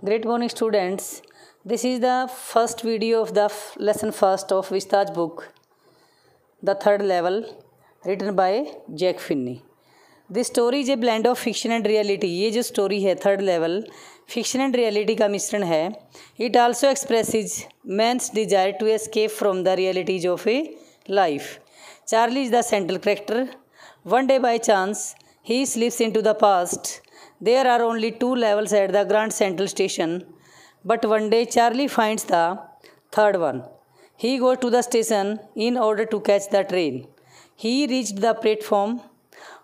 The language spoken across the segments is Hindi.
Great morning, students. This is the first video of the lesson first of Vistaj book, The Third Level, written by Jack Finney. This story is a blend of fiction and reality. ये जो story है third level fiction and reality का मिश्रण है. It also expresses man's desire to escape from the realities of a life. Charlie is the central character. One day by chance, he slips into the past. There are only 2 levels at the Grand Central Station, but one day Charlie finds the third one. He goes to the station in order to catch the train. He reached the platform.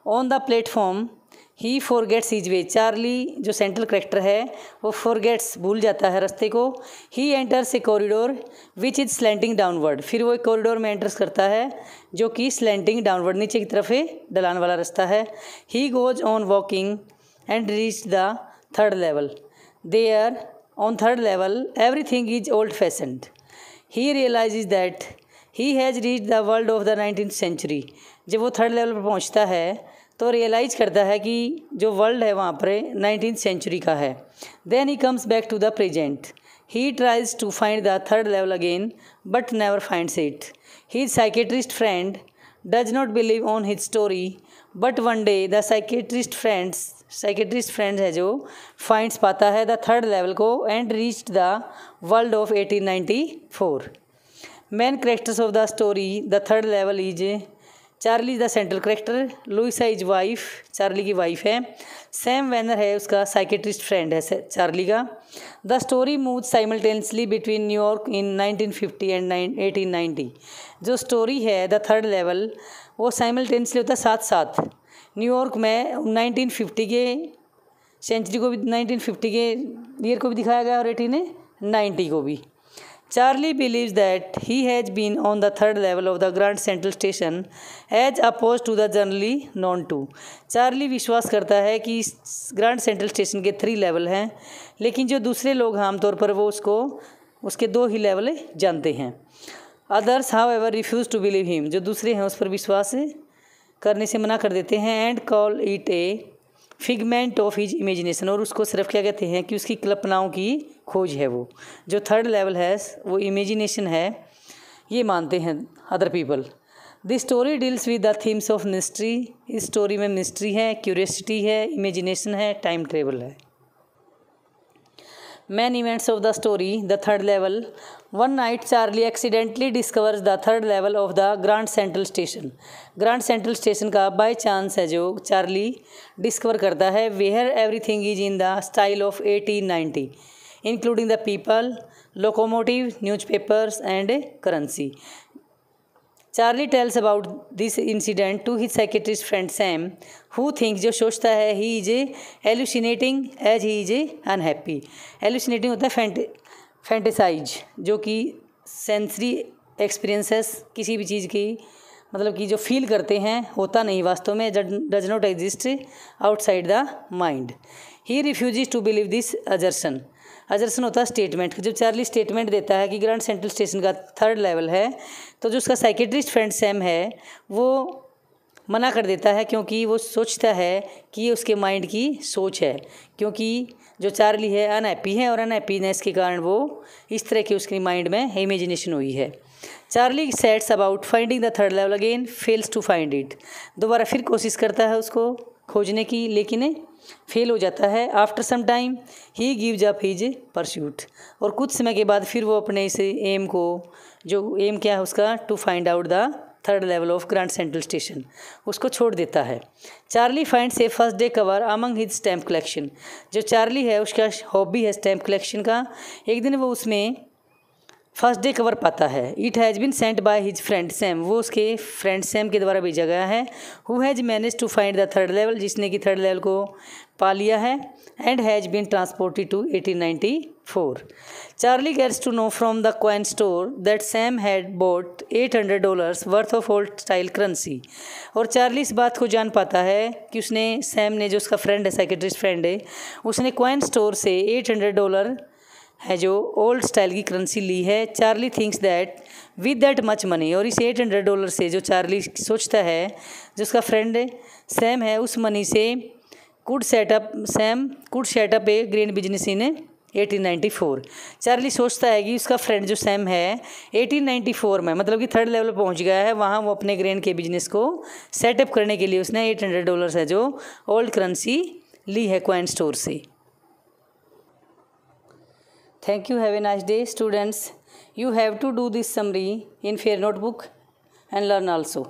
On the platform, he forgets his way. Charlie जो सेंट्रल करेक्टर है वो forgets भूल जाता है रास्ते को. He enters a corridor which is slanting downward. फिर वो एक कॉरिडोर में एंटर्स करता है जो कि slanting downward नीचे की तरफ ढलान वाला रास्ता है. He goes on walking and reached the third level. There, on third level, everything is old-fashioned. He realizes that he has reached the world of the 19th century. जब वो थर्ड लेवल पर पहुंचता है तो रियलाइज़ करता है कि जो वर्ल्ड है वहाँ पर 19th century का है. Then he comes back to the present. He tries to find the third level again, but never finds it. His psychiatrist friend does not believe on his story, but one day the psychiatrist friend है जो finds पाता है the third level को and reached the world of 1894. Main characters of the story, the third level is Charlie is the central character. Louisa is wife, Charlie की वाइफ है. सैम वैनर है उसका साइकेट्रिस्ट फ्रेंड है चार्ली का. The story move simultaneously between New York in 1950 and 1890. जो स्टोरी है द थर्ड लेवल वो साइमल्टेनियसली होता है साथ साथ न्यूयॉर्क में 1950 के सेंचुरी को भी 1950 के ईयर को भी दिखाया गया और 1890 को भी. Charlie believes that he has been on the third level of the Grand Central Station as opposed to the generally known two. Charlie विश्वास करता है कि ग्रैंड सेंट्रल स्टेशन के 3 लेवल हैं, लेकिन जो दूसरे लोग आमतौर पर वो उसके 2 ही लेवल जानते हैं. Others, however, refuse to believe him. जो दूसरे हैं उस पर विश्वास करने से मना कर देते हैं and call it a figment of his imagination. और उसको सिर्फ क्या कहते हैं कि उसकी कल्पनाओं की खोज है. वो जो थर्ड लेवल है वो इमेजिनेशन है, ये मानते हैं other people. This story deals with the themes of mystery. इस स्टोरी में मिस्ट्री है, क्यूरियोसिटी है, इमेजिनेशन है, टाइम ट्रेवल है. Main events of the story, the third level. One night, Charlie accidentally discovers the third level of the Grand Central Station. Grand Central Station का by chance है जो चार्ली डिस्कवर करता है. Where everything is in the style of 1890, including the people, locomotive, newspapers, and currency. Charlie tells about this incident to his psychiatrist friend Sam, who thinks जो सोचता है he is hallucinating as he is unhappy. Hallucinating होता है fantasize, जो कि सेंसरी एक्सपीरियंसेस किसी भी चीज़ की मतलब कि जो फील करते हैं होता नहीं वास्तव में, does not exist outside the mind. He refuses to believe this assertion. Assertion होता है स्टेटमेंट. जब चार्ली स्टेटमेंट देता है कि ग्रैंड सेंट्रल स्टेशन का थर्ड लेवल है तो जो उसका साइकेट्रिस्ट फ्रेंड सैम है वो मना कर देता है, क्योंकि वो सोचता है कि ये उसके माइंड की सोच है, क्योंकि जो चार्ली है अनहैप्पी है और अनहैप्पीनेस के कारण वो इस तरह की उसकी माइंड में इमेजिनेशन हुई है. Charlie sets about finding the third level again, fails to find it. दोबारा फिर कोशिश करता है उसको खोजने की, लेकिन फेल हो जाता है. After some time he gives up his pursuit. और कुछ समय के बाद फिर वो अपने इस एम को, जो एम क्या है उसका, to find out the third level of Grand Central Station, उसको छोड़ देता है. Charlie finds a first day cover among his stamp collection. जो चार्ली है उसका हॉबी है स्टैम्प कलेक्शन का. एक दिन वो उसमें फर्स्ट डे कवर पाता है. It has been sent by his friend Sam. वो उसके फ्रेंड सैम के द्वारा भेजा गया है. Who has manage to find the third level, जिसने कि थर्ड लेवल को पा लिया है. And has been transported to 1894. Charlie gets to know from the coin store that Sam had bought $800 worth of old style currency. और चार्ली इस बात को जान पाता है कि उसने सैम ने, जो उसका फ्रेंड है साइकेट्रिस्ट फ्रेंड है, उसने कॉइन स्टोर से $800 है जो ओल्ड स्टाइल की करेंसी ली है. Charlie thinks that with that much money, और इस $800 से जो चार्ली सोचता है जो उसका फ्रेंड सैम है उस मनी से Sam could set up a grain business in 1894। Charlie सोचता है कि उसका फ्रेंड जो सैम है 1894 में मतलब कि थर्ड लेवल पहुंच गया है, वहाँ वो अपने ग्रेन के बिजनेस को सेटअप करने के लिए उसने $800 है जो ओल्ड करेंसी ली है कॉइन स्टोर से। Thank you, have a nice day students. You have to do this summary in your notebook and learn also.